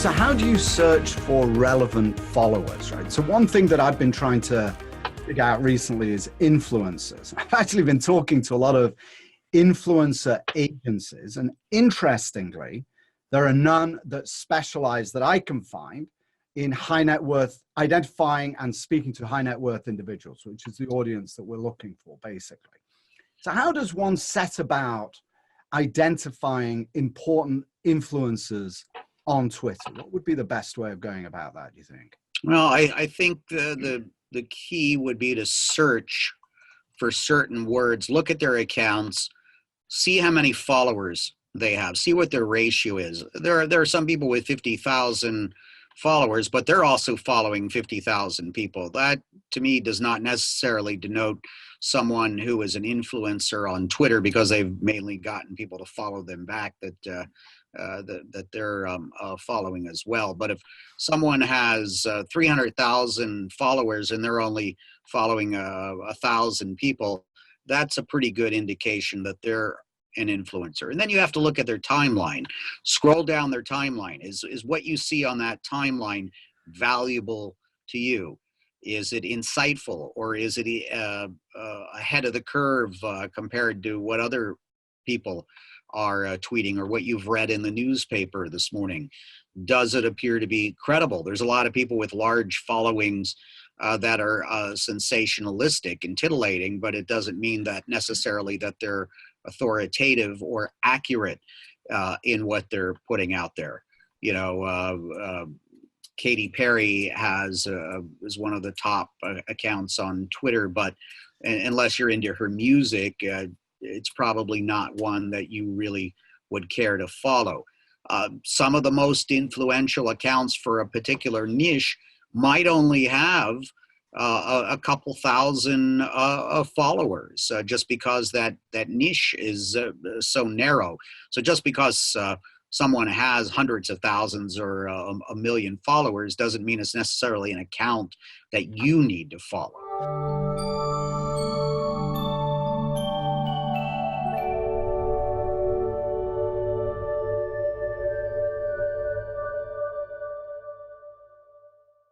So how do you search for relevant followers, right? So one thing that I've been trying to figure out recently is influencers. I've actually been talking to a lot of influencer agencies, and interestingly, there are none that specialize that I can find in high net worth, identifying and speaking to high net worth individuals, which is the audience that we're looking for, basically. So how does one set about identifying important influencers on Twitter? What would be the best way of going about that, do you think? Well, I think the key would be to search for certain words, look at their accounts, see how many followers they have, see what their ratio is. There are some people with 50,000 followers, but they're also following 50,000 people. That, to me, does not necessarily denote someone who is an influencer on Twitter because they've mainly gotten people to follow them back that they're following as well. But if someone has 300,000 followers and they're only following 1,000 people, that's a pretty good indication that they're an influencer. And then you have to look at their timeline. Scroll down their timeline. Is what you see on that timeline valuable to you? Is it insightful, or is it ahead of the curve compared to what other people are tweeting or what you've read in the newspaper this morning? Does it appear to be credible? There's a lot of people with large followings that are sensationalistic and titillating, but it doesn't mean that necessarily that they're authoritative or accurate in what they're putting out there. You know, Katy Perry is one of the top accounts on Twitter, but unless you're into her music, it's probably not one that you really would care to follow. Some of the most influential accounts for a particular niche might only have a couple thousand followers, just because that niche is so narrow. So just because someone has hundreds of thousands or a million followers doesn't mean it's necessarily an account that you need to follow.